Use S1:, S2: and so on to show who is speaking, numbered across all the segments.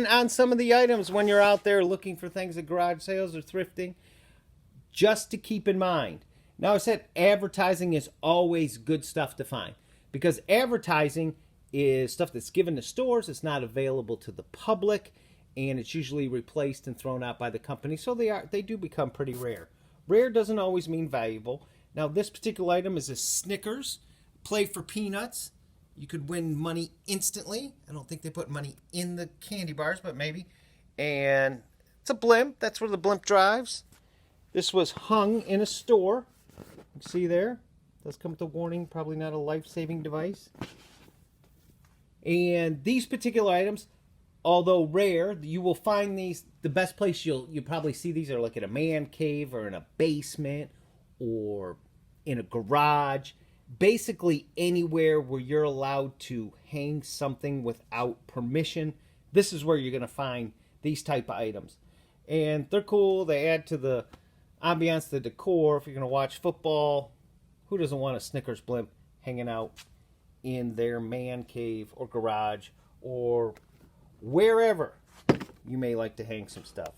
S1: And on some of the items, when you're out there looking for things at garage sales or thrifting, just to keep in mind. Now, I said advertising is always good stuff to find because advertising is stuff that's given to stores. It's not available to the public, and it's usually replaced and thrown out by the company. So they do become pretty rare. Rare doesn't always mean valuable. Now, this particular item is a Snickers. Play for peanuts. You could win money instantly. I don't think they put money in the candy bars, but maybe. And it's a blimp. That's where the blimp drives. This was hung in a store. You can see there. It does come with a warning. Probably not a life-saving device. And these particular items, although rare, you will find these. The best place you'll probably see these are like in a man cave or in a basement or in a garage. Basically anywhere where you're allowed to hang something without permission. This is where you're going to find these type of items. And they're cool. They add to the ambiance, the decor. If you're going to watch football, who doesn't want a Snickers blimp hanging out in their man cave or garage or wherever you may like to hang some stuff.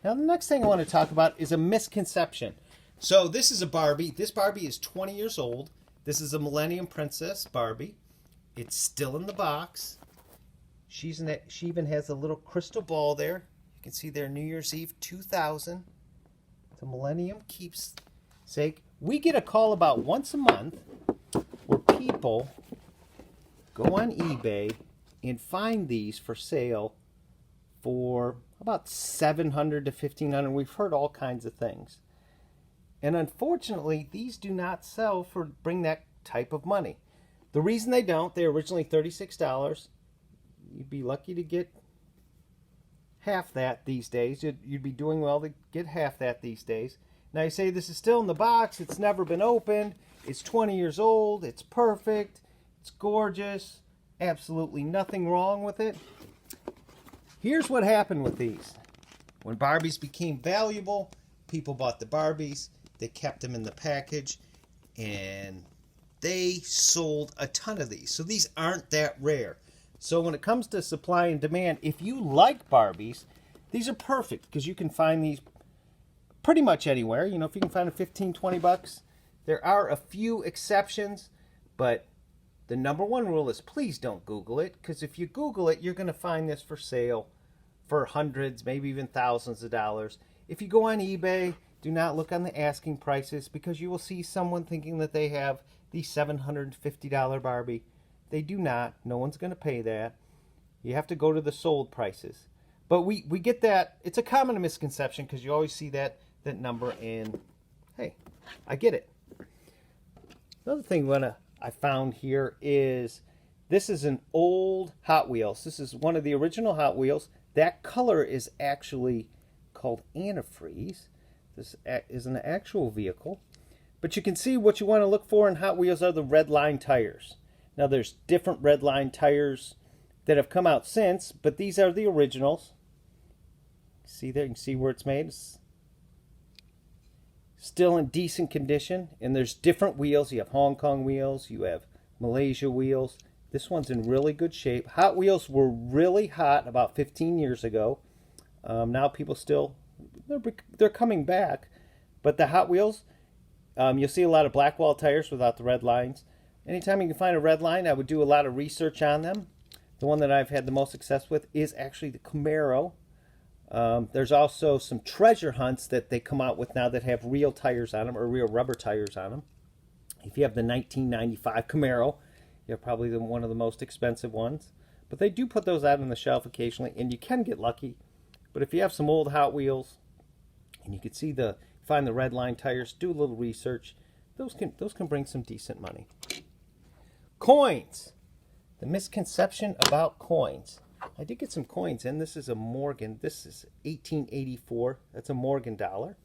S1: Now, the next thing I want to talk about is a misconception. So this is a Barbie. This Barbie is 20 years old. This is a Millennium Princess Barbie. It's still in the box. She even has a little crystal ball there. You can see there, New Year's Eve 2000. The Millennium keepsake. We get a call about once a month where people go on eBay and find these for sale for about $700 to $1,500. We've heard all kinds of things. And unfortunately, these do not sell for bring that type of money. The reason they don't, they're originally $36. You'd be lucky to get half that these days. You'd be doing well to get half that these days. Now you say this is still in the box. It's never been opened. It's 20 years old. It's perfect. It's gorgeous. Absolutely nothing wrong with it. Here's what happened with these. When Barbies became valuable, people bought the Barbies. They kept them in the package, and they sold a ton of these. So these aren't that rare. So when it comes to supply and demand, if you like Barbies, these are perfect because you can find these pretty much anywhere. You know, if you can find them 15, 20 bucks. There are a few exceptions, but the number one rule is please don't Google it, because if you Google it, you're going to find this for sale for hundreds, maybe even thousands of dollars. If you go on eBay, do not look on the asking prices, because you will see someone thinking that they have the $750 Barbie. They do not. No one's going to pay that. You have to go to the sold prices. But we get that. It's a common misconception because you always see that number, and hey, I get it. Another thing I found here is this is an old Hot Wheels. This is one of the original Hot Wheels. That color is actually called antifreeze. This is an actual vehicle. But you can see what you want to look for in Hot Wheels are the redline tires. Now there's different redline tires that have come out since, but these are the originals. See there, you can see where it's made. It's still in decent condition, and there's different wheels. You have Hong Kong wheels, you have Malaysia wheels. This one's in really good shape. Hot Wheels were really hot about 15 years ago. Now people still, they're coming back, but the Hot Wheels, you'll see a lot of black wall tires without the red lines. Anytime you can find a red line, I would do a lot of research on them. The one that I've had the most success with is actually the Camaro. There's also some treasure hunts that they come out with now that have real tires on them, or real rubber tires on them. If you have the 1995 Camaro, you have probably one of the most expensive ones. But they do put those out on the shelf occasionally, and you can get lucky. But if you have some old Hot Wheels, and you can see find the red line tires, do a little research, those can bring some decent money. Coins. The misconception about coins. I did get some coins in. This is a Morgan. This is 1884. That's a Morgan dollar.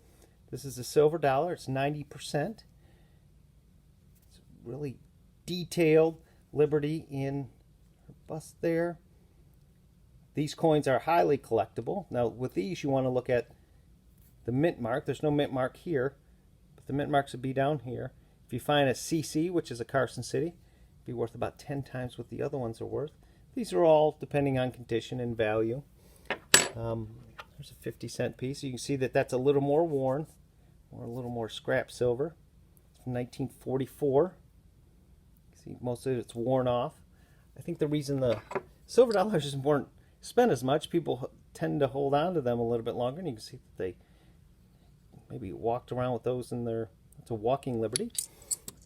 S1: This is a silver dollar. It's 90%. It's really detailed Liberty in her bust there. These coins are highly collectible. Now with these you want to look at the mint mark. There's no mint mark here, but the mint marks would be down here. If you find a CC, which is a Carson City, it'd be worth about 10 times what the other ones are worth. These are all depending on condition and value. There's a 50-cent piece. You can see that that's a little more worn, or a little more scrap silver. It's from 1944. See, most of it's worn off. I think the reason the silver dollars weren't spent as much, people tend to hold on to them a little bit longer, and you can see that they maybe walked around with those in their, it's a walking liberty.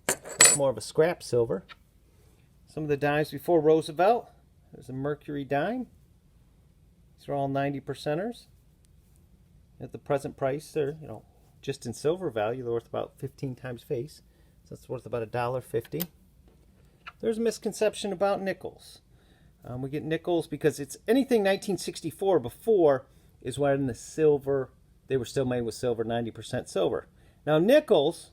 S1: It's more of a scrap silver. Some of the dimes before Roosevelt. There's a Mercury Dime. These are all 90%ers. At the present price, they're, just in silver value, they're worth about 15 times face. So that's worth about $1.50. There's a misconception about nickels. We get nickels because it's anything 1964 before is when the silver, they were still made with silver, 90% silver. Now nickels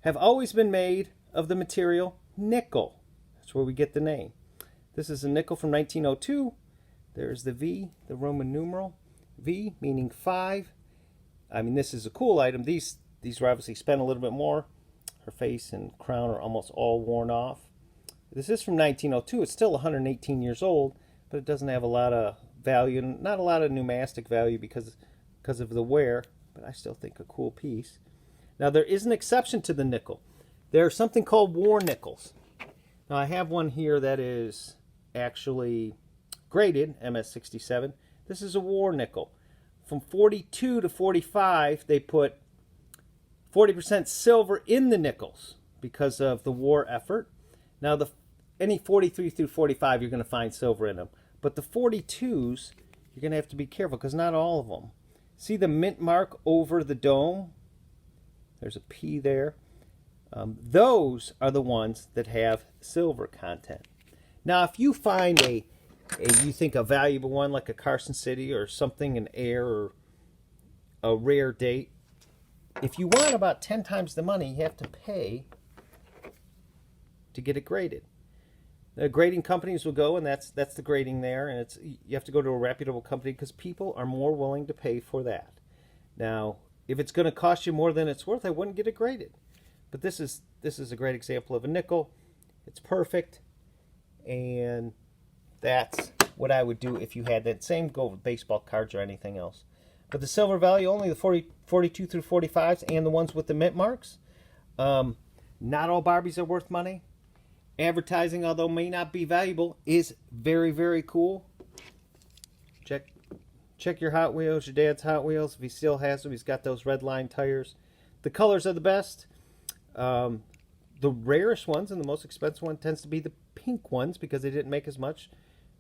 S1: have always been made of the material nickel. That's where we get the name. This is a nickel from 1902. There's the V, the Roman numeral V, meaning 5. I mean, this is a cool item. These were obviously spent a little bit more. Her face and crown are almost all worn off. This is from 1902. It's still 118 years old, but it doesn't have a lot of value, not a lot of numismatic value because of the wear, but I still think a cool piece. Now, there is an exception to the nickel. There's something called war nickels. Now, I have one here that is actually graded, MS67. This is a war nickel. From 42 to 45, they put 40% silver in the nickels because of the war effort. Now, any 43 through 45, you're going to find silver in them. But the 42s, you're going to have to be careful because not all of them. See the mint mark over the dome? There's a P there. Those are the ones that have silver content. Now, if you find you think a valuable one like a Carson City or something, an Air or a rare date, if you want about 10 times the money, you have to pay to get it graded. The grading companies will go, and that's the grading there, and you have to go to a reputable company because people are more willing to pay for that. Now, if it's going to cost you more than it's worth, I wouldn't get it graded. But this is a great example of a nickel. It's perfect, and that's what I would do if you had that. Same go with baseball cards or anything else. But the silver value, only the 42 through 45s and the ones with the mint marks. Not all Barbies are worth money. Advertising, although may not be valuable, is very, very cool. Check your Hot Wheels, your dad's Hot Wheels. If he still has them, he's got those redline tires. The colors are the best. The rarest ones and the most expensive one tends to be the pink ones because they didn't make as much.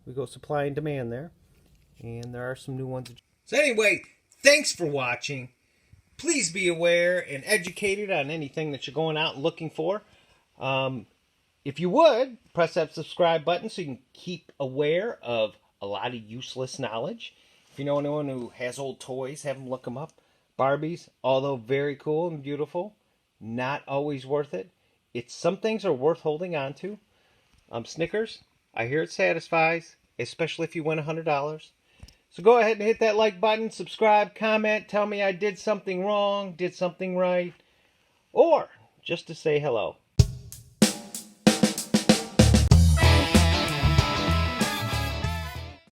S1: We go supply and demand there. And there are some new ones. So anyway, thanks for watching. Please be aware and educated on anything that you're going out looking for. If you would, press that subscribe button so you can keep aware of a lot of useless knowledge. If you know anyone who has old toys, have them look them up. Barbies, although very cool and beautiful, not always worth it. Some things are worth holding on to. Snickers, I hear it satisfies, especially if you win $100. So go ahead and hit that like button, subscribe, comment, tell me I did something wrong, did something right, or just to say hello.